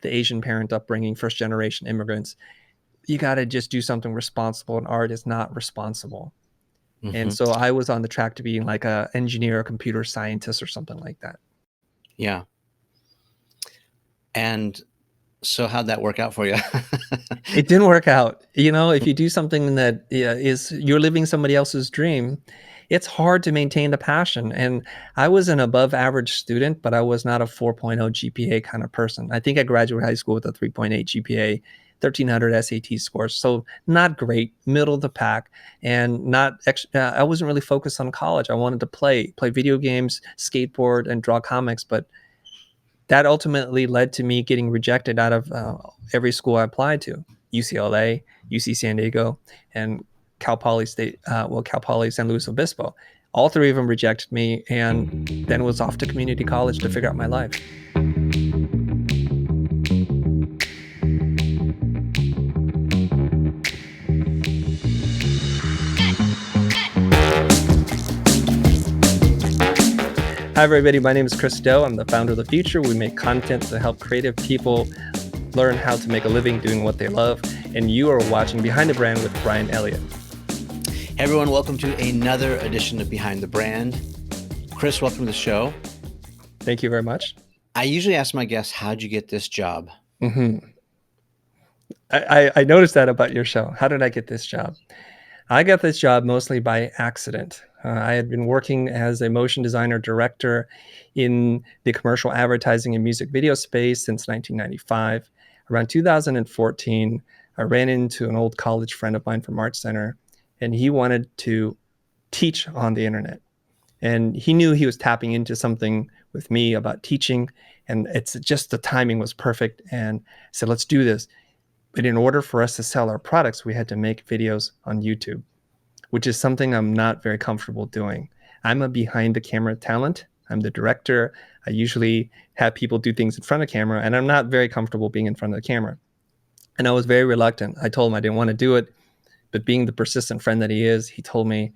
the Asian parent upbringing, first generation immigrants. You got to just do something responsible, and art is not responsible. And so I was on the track to being like a engineer, a computer scientist or something like that. Yeah. And so how'd that work out for you? It didn't work out. If you do something that is you're living somebody else's dream, it's hard to maintain the passion. And I was an above average student, but I was not a 4.0 GPA kind of person. I think I graduated high school with a 3.8 GPA, 1300 SAT scores. So not great, middle of the pack, and not. I wasn't really focused on college. I wanted to play video games, skateboard, and draw comics, but that ultimately led to me getting rejected out of every school I applied to: UCLA, UC San Diego, and Cal Poly San Luis Obispo. All three of them rejected me, and then was off to community college to figure out my life. Hi, everybody. My name is Chris Doe. I'm the founder of The Future. We make content to help creative people learn how to make a living doing what they love. And you are watching Behind the Brand with Bryan Elliott. Hey, everyone. Welcome to another edition of Behind the Brand. Chris, welcome to the show. Thank you very much. I usually ask my guests, how'd you get this job? I noticed that about your show. How did I get this job? I got this job mostly by accident. I had been working as a motion designer director in the commercial advertising and music video space since 1995. Around 2014, I ran into an old college friend of mine from Art Center, and he wanted to teach on the internet. And he knew he was tapping into something with me about teaching, and it's just the timing was perfect. And I said, let's do this. But in order for us to sell our products, we had to make videos on YouTube, which is something I'm not very comfortable doing. I'm a behind the camera talent. I'm the director. I usually have people do things in front of camera, and I'm not very comfortable being in front of the camera. And I was very reluctant. I told him I didn't want to do it, but being the persistent friend that he is, he told me,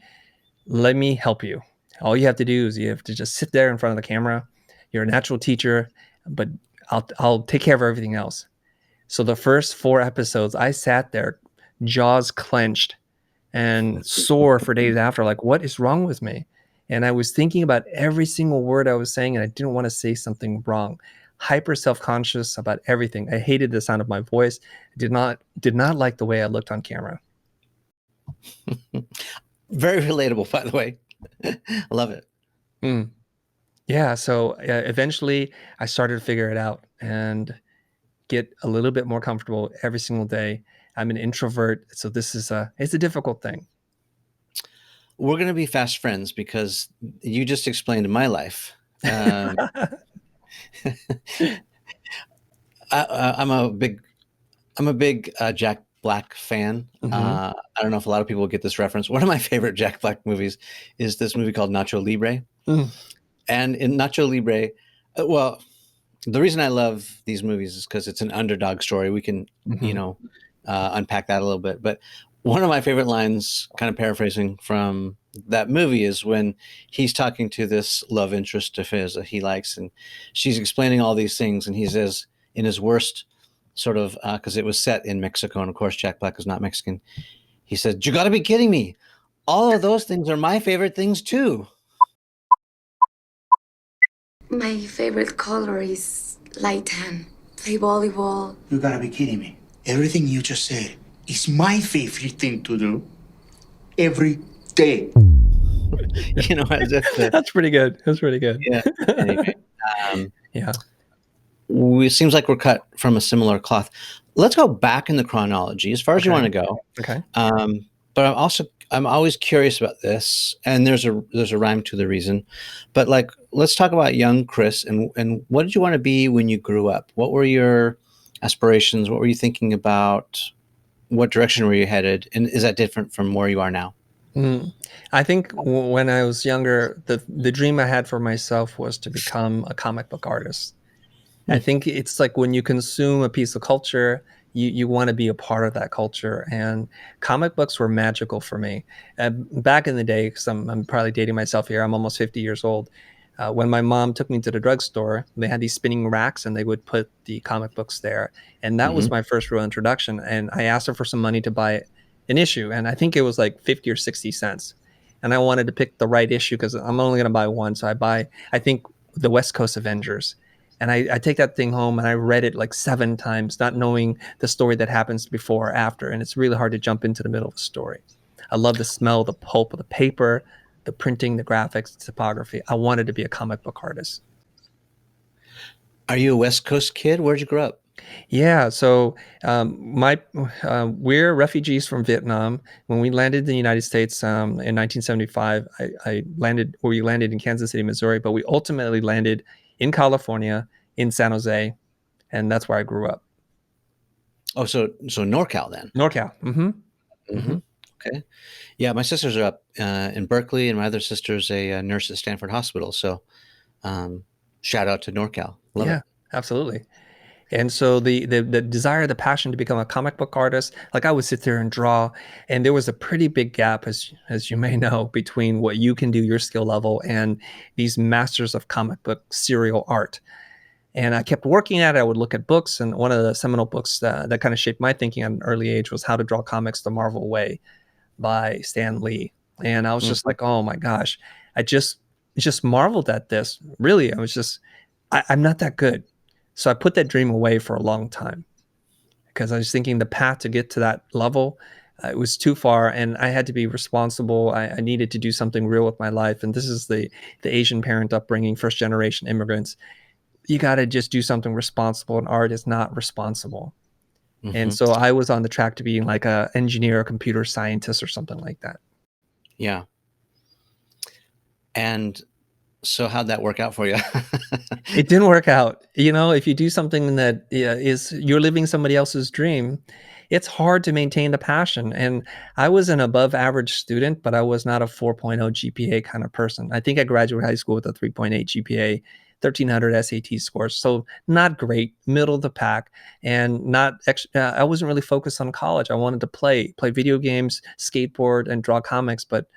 let me help you. All you have to do is you have to just sit there in front of the camera. You're a natural teacher, but I'll take care of everything else. So the first 4 episodes, I sat there, jaws clenched and sore for days after, like, what is wrong with me? And I was thinking about every single word I was saying, and I didn't want to say something wrong. Hyper self-conscious about everything. I hated the sound of my voice. I did not like the way I looked on camera. Very relatable, by the way. I love it. Yeah. So eventually I started to figure it out and get a little bit more comfortable every single day. I'm an introvert, so it's a difficult thing. We're going to be fast friends because you just explained my life. I'm a big Jack Black fan. I don't know if a lot of people get this reference. One of my favorite Jack Black movies is this movie called Nacho Libre. And in Nacho Libre, well, the reason I love these movies is because it's an underdog story. We can, unpack that a little bit. But one of my favorite lines, kind of paraphrasing from that movie, is when he's talking to this love interest of his that he likes, and she's explaining all these things, and he says, in his worst sort of, because it was set in Mexico, and of course Jack Black is not Mexican, he said, "You got to be kidding me! All of those things are my favorite things too." My favorite color is light tan. Play volleyball. You gotta be kidding me. Everything you just said is my favorite thing to do every day. That's pretty good. That's pretty good. Yeah. Anyway, yeah. It seems like we're cut from a similar cloth. Let's go back in the chronology as far as you want to go. Okay. But I'm always curious about this, and there's a rhyme to the reason. But let's talk about young Chris and what did you want to be when you grew up? What were your aspirations? What were you thinking about? What direction were you headed? And is that different from where you are now? I think when I was younger, the dream I had for myself was to become a comic book artist. I think it's like when you consume a piece of culture, you want to be a part of that culture. And comic books were magical for me. Back in the day, because I'm probably dating myself here, I'm almost 50 years old. When my mom took me to the drugstore, they had these spinning racks and they would put the comic books there. And that was Mhm. my first real introduction. And I asked her for some money to buy an issue. And I think it was like 50 or 60 cents. And I wanted to pick the right issue because I'm only going to buy one. So I think, the West Coast Avengers. And I take that thing home and I read it like 7 times, not knowing the story that happens before or after. And it's really hard to jump into the middle of a story. I love the smell, the pulp of the paper, the printing, the graphics, the typography. I wanted to be a comic book artist. Are you a West Coast kid? Where'd you grow up? Yeah, so we're refugees from Vietnam. When we landed in the United States in 1975, we landed in Kansas City, Missouri, but we ultimately landed in California, in San Jose, and that's where I grew up. Oh, so NorCal then. NorCal. Mm-hmm. Mm-hmm. Okay. Yeah, my sisters are up in Berkeley, and my other sister's a nurse at Stanford Hospital. So shout out to NorCal. Love Yeah, it. absolutely. And so the desire, the passion to become a comic book artist, like I would sit there and draw, and there was a pretty big gap, as you may know, between what you can do, your skill level, and these masters of comic book serial art. And I kept working at it. I would look at books, and one of the seminal books that kind of shaped my thinking at an early age was How to Draw Comics the Marvel Way by Stan Lee. And I was just like, oh my gosh, I just marveled at this. Really, I'm not that good. So I put that dream away for a long time because I was thinking the path to get to that level, it was too far, and I had to be responsible. I needed to do something real with my life. And this is the Asian parent upbringing, first generation immigrants. You got to just do something responsible, and art is not responsible. And so I was on the track to being like a engineer, a computer scientist, or something like that. Yeah. And so how'd that work out for you? It didn't work out. If you do something that is you're living somebody else's dream, it's hard to maintain the passion. And I was an above average student, but I was not a 4.0 GPA kind of person. I think I graduated high school with a 3.8 GPA, 1300 SAT scores. So not great, middle of the pack, and I wasn't really focused on college. I wanted to play video games, skateboard, and draw comics, but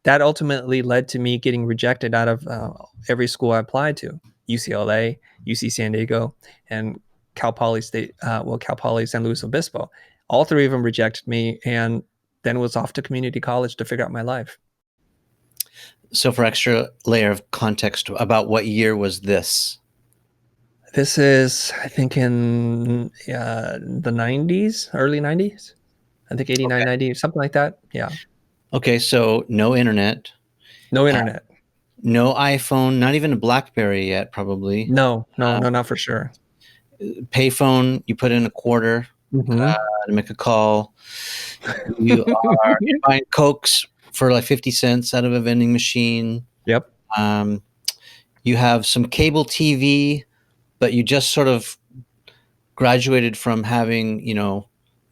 that ultimately led to me getting rejected out of every school I applied to: UCLA, UC San Diego, and Cal Poly San Luis Obispo. All 3 of them rejected me, and then was off to community college to figure out my life. So for extra layer of context, about what year was this? This is, I think, in the 90s, early 90s. I think 89, 90, something like that. Yeah. Okay, so no internet. No internet. No iPhone, not even a BlackBerry yet, probably. No, not for sure. Payphone, you put in a quarter Mm-hmm. to make a call. You're buying Cokes for like 50 cents out of a vending machine. Yep. You have some cable TV, but you just sort of graduated from having,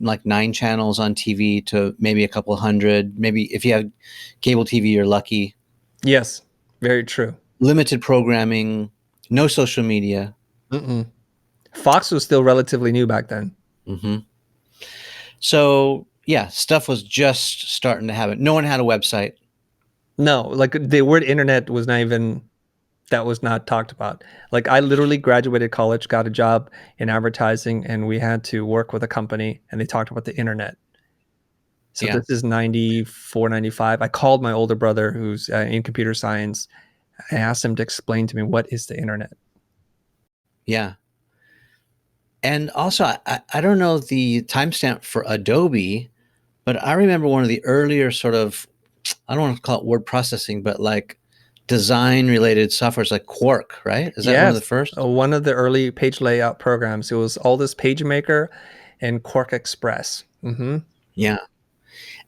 like 9 channels on TV to maybe a couple hundred. Maybe if you have cable TV, you're lucky. Yes, very true. Limited programming, no social media. Mm-mm. Fox was still relatively new back then. Mm-hmm. So yeah, stuff was just starting to happen. No one had a website. No, like the word internet was not talked about. Like I literally graduated college, got a job in advertising, and we had to work with a company, and they talked about the internet. So This is 94, 95. I called my older brother who's in computer science. I asked him to explain to me, what is the internet? Yeah. And also, I don't know the timestamp for Adobe, but I remember one of the earlier sort of, I don't want to call it word processing, but like design related softwares like Quark, right? Is that one of the first? One of the early page layout programs. It was Aldus PageMaker and Quark Express. Mm-hmm. Yeah.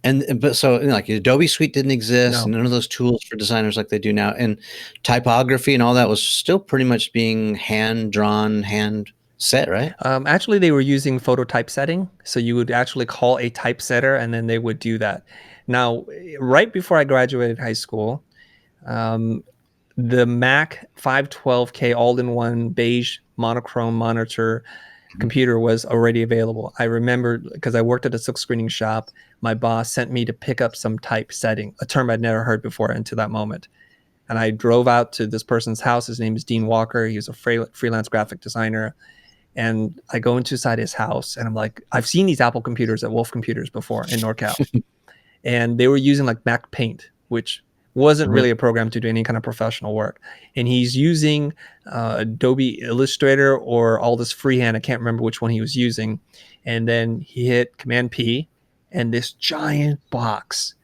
But so like Adobe Suite didn't exist, No. none of those tools for designers like they do now. And typography and all that was still pretty much being hand drawn, hand set, right? Actually, they were using photo typesetting. So you would actually call a typesetter and then they would do that. Now, right before I graduated high school, the Mac 512K all-in-one beige monochrome monitor computer was already available. I remember because I worked at a silk screening shop, my boss sent me to pick up some typesetting, a term I'd never heard before until that moment. And I drove out to this person's house. His name is Dean Walker. He was a freelance graphic designer. And I go inside his house and I'm like, I've seen these Apple computers at Wolf Computers before in NorCal. And they were using like Mac Paint, which wasn't really a program to do any kind of professional work. And he's using Adobe Illustrator or all this freehand. I can't remember which one he was using. And then he hit Command P and this giant box,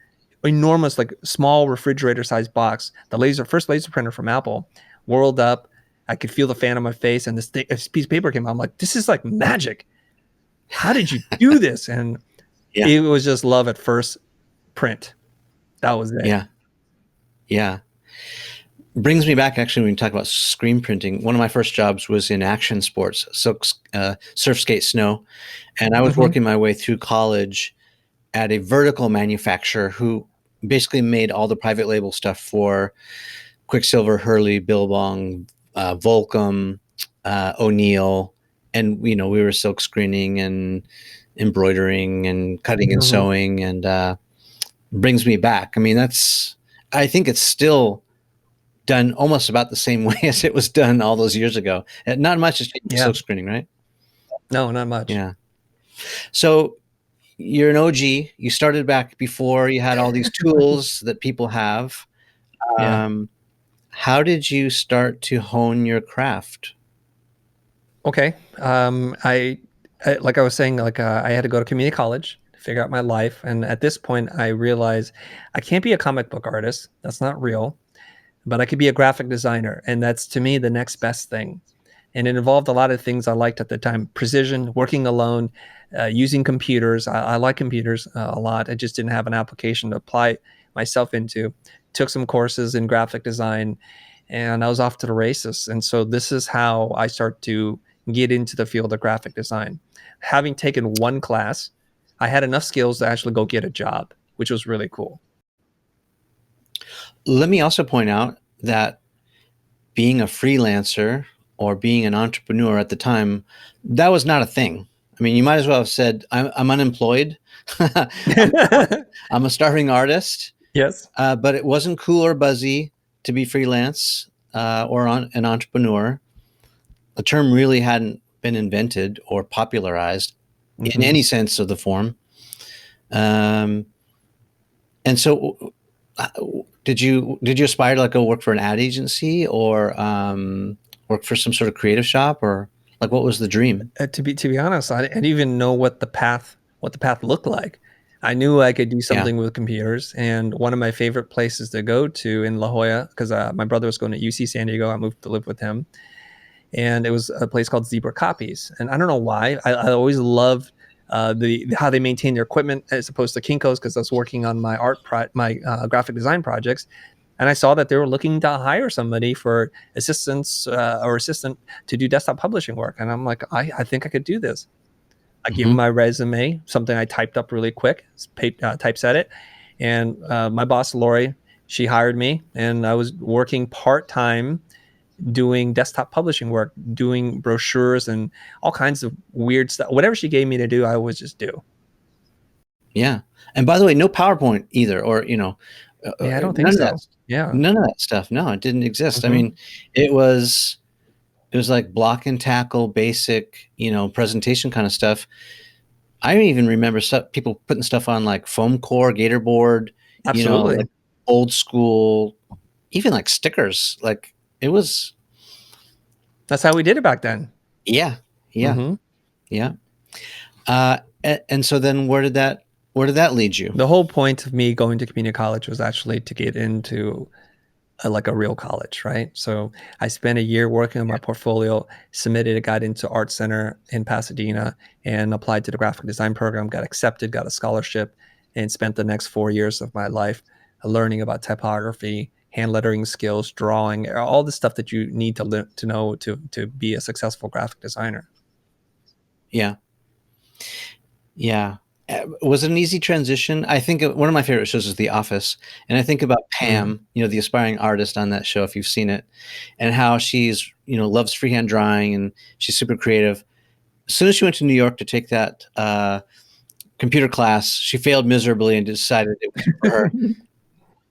enormous, like small refrigerator sized box, the first laser printer from Apple, whirled up. I could feel the fan on my face, and this piece of paper came out. I'm like, this is like magic. How did you do this? And it was just love at first print. That was it. Yeah. Yeah. Brings me back, actually, when you talk about screen printing. One of my first jobs was in action sports, so surf, skate, snow. And I was working my way through college at a vertical manufacturer who basically made all the private label stuff for Quicksilver, Hurley, Billabong, Volcom, O'Neill. And, we were silk screening and embroidering and cutting and sewing, and brings me back. I mean, I think it's still done almost about the same way as it was done all those years ago. And not much has changed silk screening, right? No, not much. Yeah. So you're an OG. You started back before you had all these tools that people have. How did you start to hone your craft? Okay. I like I was saying, like I had to go to community college to figure out my life. And at this point, I realized I can't be a comic book artist. That's not real. But I could be a graphic designer. And that's, to me, the next best thing. And it involved a lot of things I liked at the time. Precision, working alone, using computers. I like computers a lot. I just didn't have an application to apply myself into. Took some courses in graphic design, and I was off to the races. And so this is how I start to get into the field of graphic design. Having taken one class, I had enough skills to actually go get a job, which was really cool. Let me also point out that being a freelancer or being an entrepreneur at the time, that was not a thing. I mean, you might as well have said, I'm unemployed. I'm a starving artist. Yes. But it wasn't cool or buzzy to be freelance or an entrepreneur. The term really hadn't been invented or popularized in any sense of the form. And so did you aspire to like go work for an ad agency or work for some sort of creative shop, or like what was the dream? To be honest, I didn't even know what the path looked like. I knew I could do something with computers, and one of my favorite places to go to in La Jolla, because my brother was going to UC San Diego, I moved to live with him, and it was a place called Zebra Copies. And I don't know why, I always loved how they maintain their equipment as opposed to Kinko's, because I was working on my graphic design projects, and I saw that they were looking to hire somebody for assistant to do desktop publishing work, and I'm like, I think I could do this. I gave him my resume, something I typed up really quick, typeset it. And my boss, Lori, she hired me, and I was working part-time doing desktop publishing work, doing brochures and all kinds of weird stuff. Whatever she gave me to do, I would just do. Yeah. And by the way, no PowerPoint either, or, I don't think so. None of that stuff. No, it didn't exist. I mean, it was like block and tackle, basic, presentation kind of stuff. I even remember people putting stuff on like foam core, Gator board, absolutely, like old school, even like stickers. Like it was. That's how we did it back then. Yeah. And so then where did that lead you? The whole point of me going to community college was actually to get into like a real college, right? So I spent a year working on my portfolio, got into Art Center in Pasadena, and applied to the graphic design program, got accepted, got a scholarship, and spent the next 4 years of my life learning about typography, hand lettering skills, drawing, all the stuff that you need to know to be a successful graphic designer. Yeah. Was it an easy transition? I think one of my favorite shows is The Office, and I think about Pam, the aspiring artist on that show, if you've seen it, and how she's, loves freehand drawing and she's super creative. As soon as she went to New York to take that computer class, she failed miserably and decided it was for her.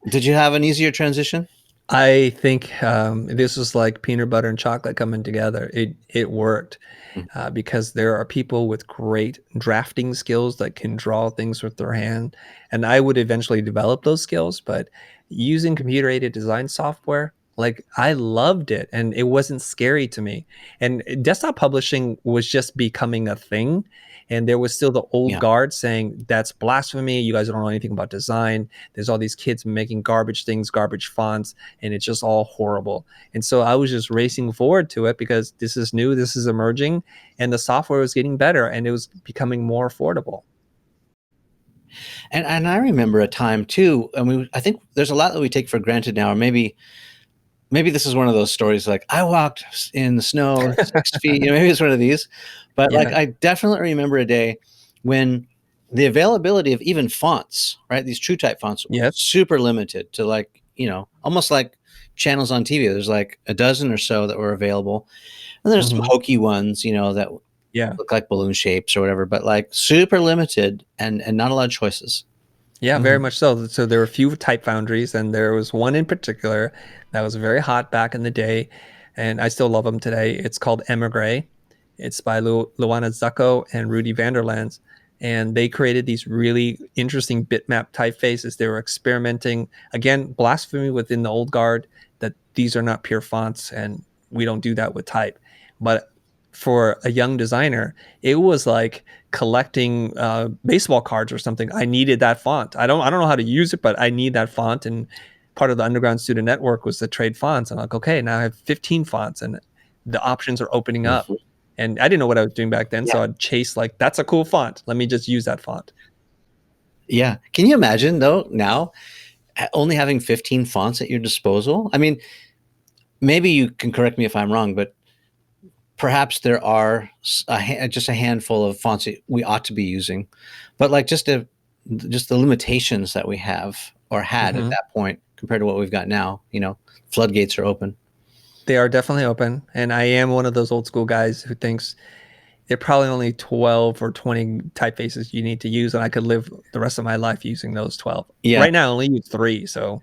Did you have an easier transition? I think this was like peanut butter and chocolate coming together. It worked Mm. because there are people with great drafting skills that can draw things with their hand, and I would eventually develop those skills. But using computer aided design software, like I loved it, and it wasn't scary to me. And desktop publishing was just becoming a thing, and there was still the old Yeah. guard saying that's blasphemy. You guys don't know anything about design. There's all these kids making garbage things, garbage fonts, and it's just all horrible. And so I was just racing forward to it because this is new, this is emerging, and the software was getting better and it was becoming more affordable. And I remember a time too. I mean, I think there's a lot that we take for granted now, or maybe this is one of those stories like I walked in the snow 6 feet. Maybe it's one of these, but like Yeah. I definitely remember a day when the availability of even fonts, right? These true type fonts was Yes. super limited to like, almost like channels on TV. There's like a dozen or so that were available. And there's some Mhm. hokey ones, that Yeah. look like balloon shapes or whatever, but like super limited and not a lot of choices. Yeah, very Mhm. much so. So there were a few type foundries, and there was one in particular that was very hot back in the day, and I still love them today. It's called Emigre. It's by Luana Zucco and Rudy Vanderlands, and they created these really interesting bitmap typefaces. They were experimenting, again, blasphemy within the old guard that these are not pure fonts, and we don't do that with type. But for a young designer, it was like collecting baseball cards or something. I needed that font. I don't know how to use it, but I need that font. And part of the underground student network was to trade fonts. I'm like, okay, now I have 15 fonts and the options are opening up. Mhm. And I didn't know what I was doing back then. Yeah. So I'd chase like, that's a cool font. Let me just use that font. Yeah. Can you imagine though now only having 15 fonts at your disposal? I mean, maybe you can correct me if I'm wrong, but perhaps there are just a handful of fonts that we ought to be using, but like just the limitations that we have or had at Mhm. that point compared to what we've got now, floodgates are open. They are definitely open. And I am one of those old school guys who thinks there are probably only 12 or 20 typefaces you need to use, and I could live the rest of my life using those 12. Yeah. Right now, I only use 3, so,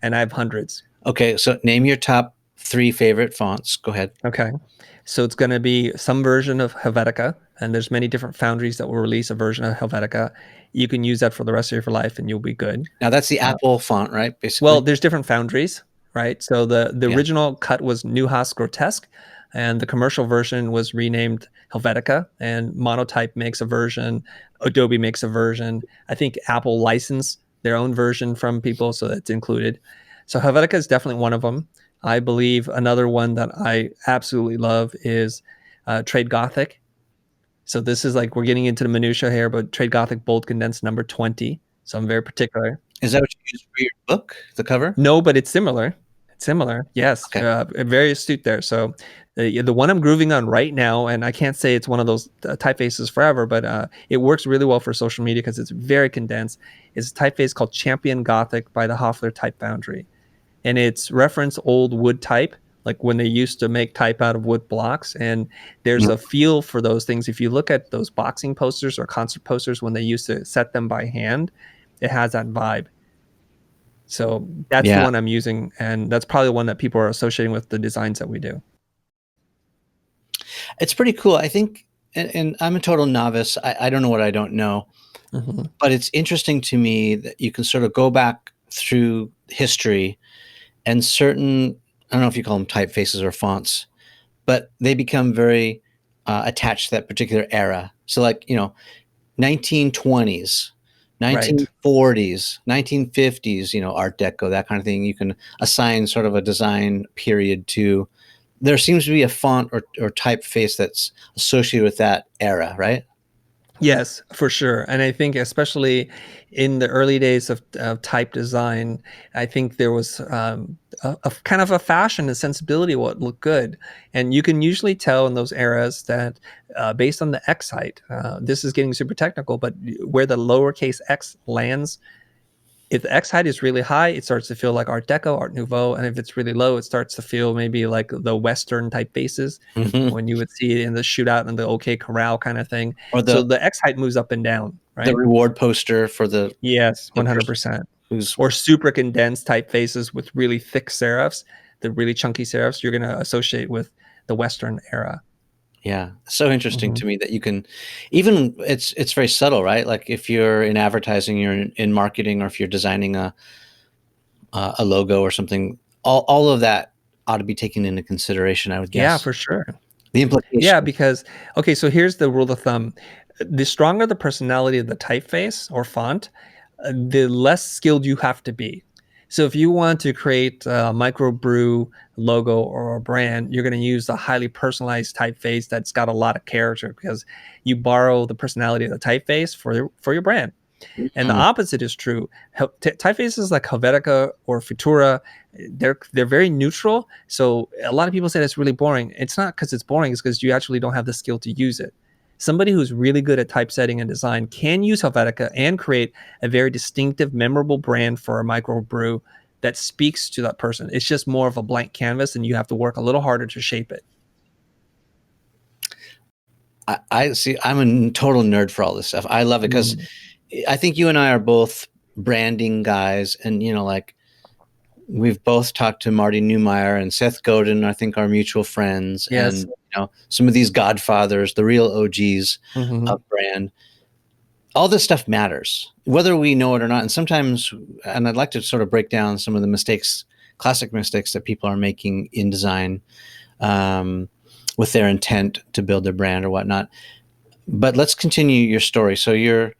and I have hundreds. Okay. So name your top 3 favorite fonts. Go ahead. Okay. So it's going to be some version of Helvetica, and there's many different foundries that will release a version of Helvetica. You can use that for the rest of your life and you'll be good. Now that's the Apple font, right? Basically. Well, there's different foundries, right? So the Yeah. original cut was Neuhaus Grotesque, and the commercial version was renamed Helvetica, and Monotype makes a version, Adobe makes a version. I think Apple licensed their own version from people, so that's included. So Helvetica is definitely one of them. I believe another one that I absolutely love is Trade Gothic. So this is like, we're getting into the minutia here, but Trade Gothic bold condensed number 20. So I'm very particular. Is that what you use for your book, the cover? No, but it's similar. It's similar. Yes. Okay. Very astute there. So the one I'm grooving on right now, and I can't say it's one of those typefaces forever, but it works really well for social media because it's very condensed, is a typeface called Champion Gothic by the Hoffler Type Foundry. And it's reference old wood type, like when they used to make type out of wood blocks. And there's a feel for those things. If you look at those boxing posters or concert posters when they used to set them by hand, it has that vibe. So that's the Yeah. one I'm using, and that's probably the one that people are associating with the designs that we do. It's pretty cool. I think, and I'm a total novice. I don't know what I don't know, Mhm. but it's interesting to me that you can sort of go back through history and certain, I don't know if you call them typefaces or fonts, but they become very attached to that particular era. So like, 1920s, Right. 1940s, 1950s, Art Deco, that kind of thing. You can assign sort of a design period to. There seems to be a font or typeface that's associated with that era, right? Yes, for sure. And I think especially in the early days of type design, I think there was a kind of a fashion and sensibility of what looked good. And you can usually tell in those eras that based on the X height, this is getting super technical, but where the lowercase x lands, if the X height is really high, it starts to feel like Art Deco, Art Nouveau. And if it's really low, it starts to feel maybe like the Western type faces Mhm. when you would see it in the shootout and the OK Corral kind of thing. Or So the the X height moves up and down, right? reward poster for the Yes, person 100%. who's or super condensed typefaces with really thick serifs, the really chunky serifs, you're going to associate with the Western era. yeah, so interesting Mhm. to me that you can even it's very subtle, right? Like if you're in advertising, you're in marketing, or if you're designing a logo or something, all of that ought to be taken into consideration, I would Yeah, guess. for sure. The Yeah, implications. because okay, so here's the rule of thumb. The stronger the personality of the typeface or font, the less skilled you have to be. So if you want to create a microbrew logo or a brand, you're going to use a highly personalized typeface that's got a lot of character because you borrow the personality of the typeface for your brand. And the Mhm. opposite is true. Typefaces like Helvetica or Futura, they're very neutral. So a lot of people say that's really boring. It's not because it's boring; it's because you actually don't have the skill to use it. Somebody who's really good at typesetting and design can use Helvetica and create a very distinctive, memorable brand for a microbrew that speaks to that person. It's just more of a blank canvas, and you have to work a little harder to shape it. I see. I'm a total nerd for all this stuff. I love it because Mm. I think you and I are both branding guys, and like we've both talked to Marty Newmeyer and Seth Godin, I think, are mutual friends, Yes. and some of these godfathers, the real OGs Mhm. of brand. All this stuff matters, whether we know it or not. And sometimes, and I'd like to sort of break down some of the mistakes, classic mistakes that people are making in design, um, with their intent to build their brand or whatnot. But let's continue your story. So you're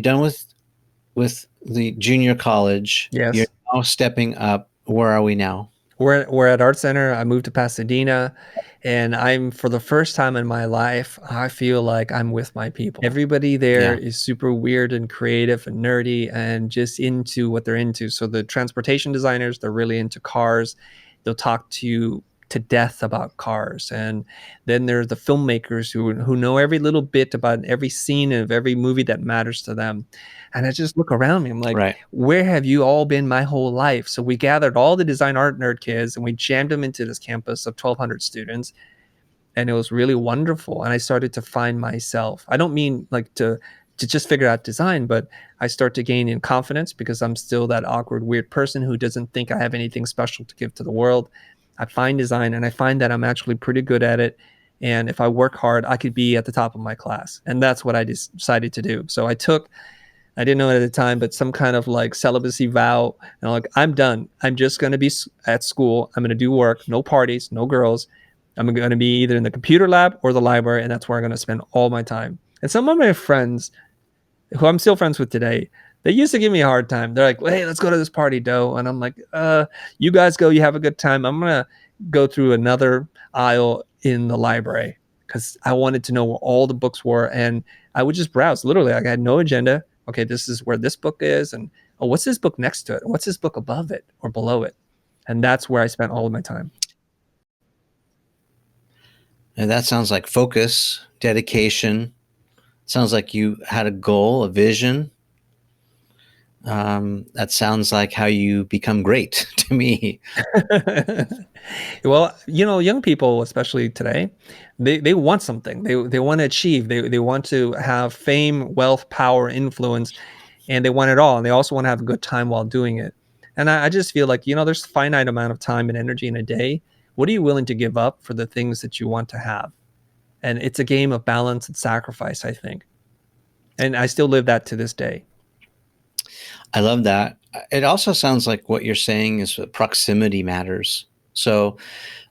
done with the junior college. You're Yes. now stepping up. Where are we now? We're at Art Center. I moved to Pasadena, and I'm for the first time in my life, I feel like I'm with my people. Everybody there Yeah. is super weird and creative and nerdy and just into what they're into. So the transportation designers, they're really into cars. They'll talk to you to death about cars. And then there's the filmmakers who know every little bit about every scene of every movie that matters to them. And I just look around me, I'm like, Right. where have you all been my whole life? So we gathered all the design art nerd kids and we jammed them into this campus of 1,200 students. And it was really wonderful. And I started to find myself. I don't mean like to just figure out design, but I start to gain in confidence because I'm still that awkward, weird person who doesn't think I have anything special to give to the world. I find design and I find that I'm actually pretty good at it. And if I work hard, I could be at the top of my class. And that's what I decided to do. So I didn't know it at the time, but some kind of like celibacy vow. And I'm like, I'm done. I'm just going to be at school. I'm going to do work, no parties, no girls. I'm going to be either in the computer lab or the library. And that's where I'm going to spend all my time. And some of my friends who I'm still friends with today, they used to give me a hard time. They're like, well, hey, let's go to this party, Doe. And I'm like, you guys go, you have a good time. I'm going to go through another aisle in the library because I wanted to know where all the books were. And I would just browse. Literally, I had no agenda. Okay, this is where this book is. And oh, what's this book next to it? What's this book above it or below it? And that's where I spent all of my time. And that sounds like focus, dedication. Sounds like you had a goal, a vision. That sounds like how you become great to me. Well, young people, especially today, they want something. They want to achieve. They want to have fame, wealth, power, influence, and they want it all. And they also want to have a good time while doing it. And I just feel like, there's a finite amount of time and energy in a day. What are you willing to give up for the things that you want to have? And it's a game of balance and sacrifice, I think. And I still live that to this day. I love that. It also sounds like what you're saying is that proximity matters. So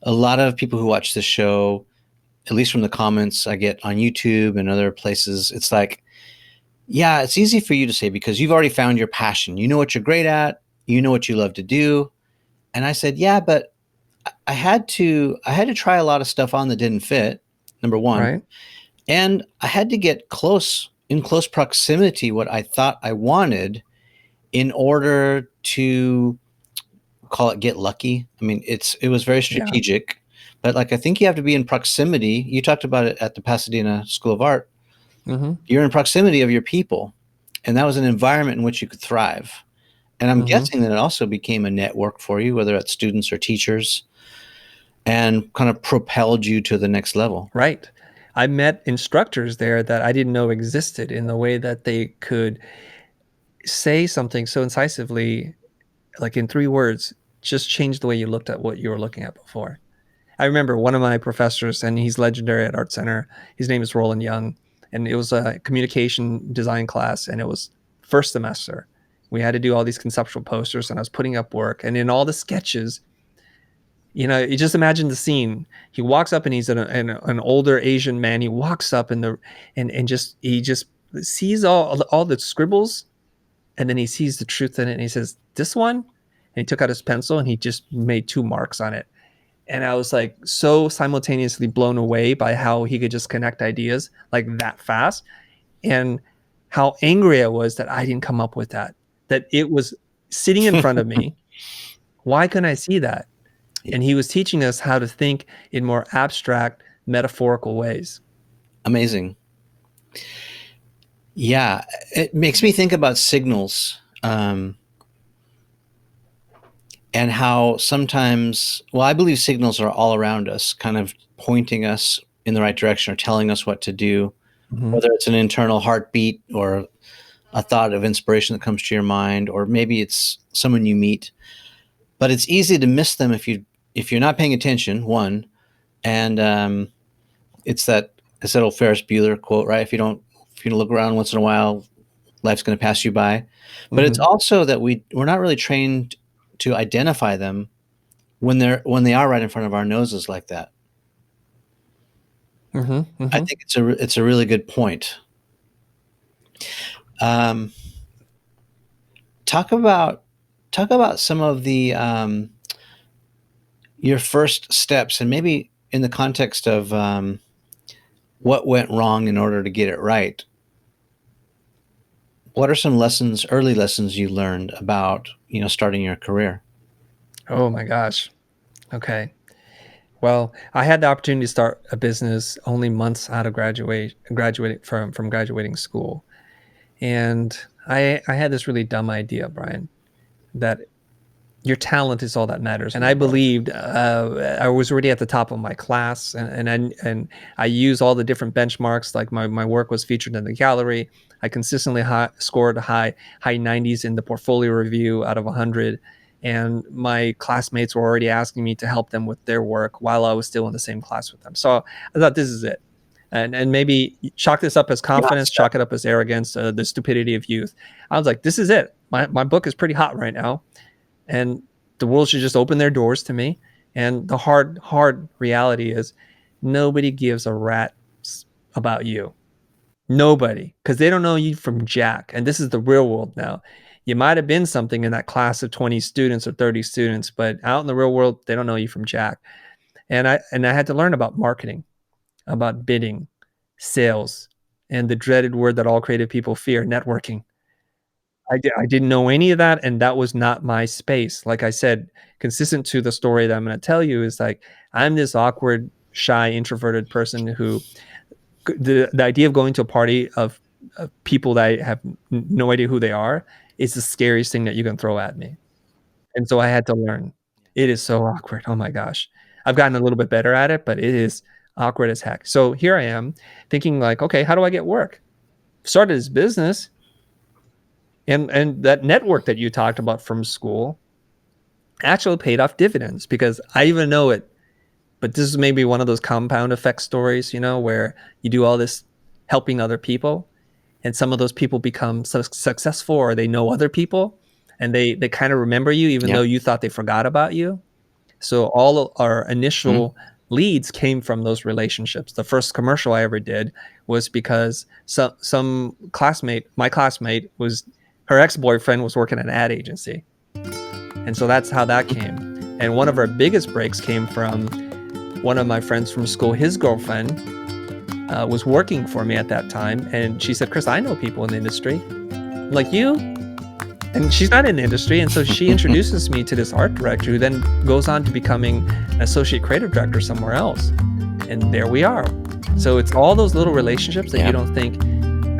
a lot of people who watch this show, at least from the comments I get on YouTube and other places, it's like, yeah, it's easy for you to say because you've already found your passion. You know what you're great at. You know what you love to do. And I said, yeah, but I had to try a lot of stuff on that didn't fit, number one. Right? And I had to get in close proximity what I thought I wanted in order to call it get lucky. I mean, it was very Yeah. strategic, but like I think you have to be in proximity. You talked about it at the Pasadena School of Art. Mm-hmm. You're in proximity of your people, and that was an environment in which you could thrive. And I'm Mm-hmm. guessing that it also became a network for you, whether it's students or teachers, and kind of propelled you to the next level. Right. I met instructors there that I didn't know existed in the way that they could say something so incisively, like in 3 words, just changed the way you looked at what you were looking at before. I remember one of my professors, and he's legendary at Art Center. His name is Roland Young, and it was a communication design class, and it was first semester. We had to do all these conceptual posters, and I was putting up work, and in all the sketches, you know, you just imagine the scene. He walks up, and he's an older Asian man. He walks up and he just sees all the scribbles, and then he sees the truth in it, and he says, "This one," and he took out his pencil and he just made 2 marks on it. And I was like so simultaneously blown away by how he could just connect ideas like that fast, and how angry I was that I didn't come up with that it was sitting in front of me. Why couldn't I see that? And he was teaching us how to think in more abstract, metaphorical ways. Amazing. Yeah, it makes me think about signals, and how sometimes, well, I believe signals are all around us, kind of pointing us in the right direction or telling us what to do, whether it's an internal heartbeat or a thought of inspiration that comes to your mind, or maybe it's someone you meet. But it's easy to miss them if you're not paying attention, one. And it's that old Ferris Bueller quote, right? If you don't look around once in a while, life's going to pass you by. But it's also that we're not really trained to identify them when they are right in front of our noses like that. I think it's a really good point. Talk about some of the your first steps, and maybe in the context of what went wrong in order to get it right. What are some early lessons you learned about, starting your career? Oh my gosh. Okay. Well, I had the opportunity to start a business only months out of graduating from graduating school. And I had this really dumb idea, Bryan, that your talent is all that matters. And I believed I was already at the top of my class, and I used all the different benchmarks. Like my work was featured in the gallery. I consistently scored high 90s in the portfolio review out of 100. And my classmates were already asking me to help them with their work while I was still in the same class with them. So I thought, this is it. And maybe chalk this up as confidence, chalk it up as arrogance, the stupidity of youth. I was like, this is it. My book is pretty hot right now, and the world should just open their doors to me. And the hard reality is nobody gives a rat's about you. Nobody, because they don't know you from jack. And this is the real world now. You might have been something in that class of 20 students or 30 students, but out in the real world, they don't know you from jack. And I had to learn about marketing, about bidding, sales, and the dreaded word that all creative people fear, networking. I didn't know any of that, and that was not my space. Like I said, consistent to the story that I'm going to tell you, is like, I'm this awkward, shy, introverted person who the idea of going to a party of people that I have no idea who they are is the scariest thing that you can throw at me. And so I had to learn. It is so awkward. Oh my gosh. I've gotten a little bit better at it, but it is awkward as heck. So here I am thinking like, okay, how do I get work? Started this business. And that network that you talked about from school actually paid off dividends, because I even know it. But this is maybe one of those compound effect stories, where you do all this helping other people, and some of those people become successful, or they know other people, and they kind of remember you even though you thought they forgot about you. So all of our initial leads came from those relationships. The first commercial I ever did was because some classmate, my classmate, her ex-boyfriend was working at an ad agency. And so that's how that came. And one of our biggest breaks came from one of my friends from school. His girlfriend was working for me at that time. And she said, Chris, I know people in the industry. I'm like, you? And she's not in the industry. And so she introduces me to this art director, who then goes on to becoming an associate creative director somewhere else. And there we are. So it's all those little relationships that you don't think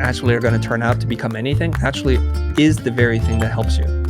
actually are going to turn out to become anything, actually is the very thing that helps you.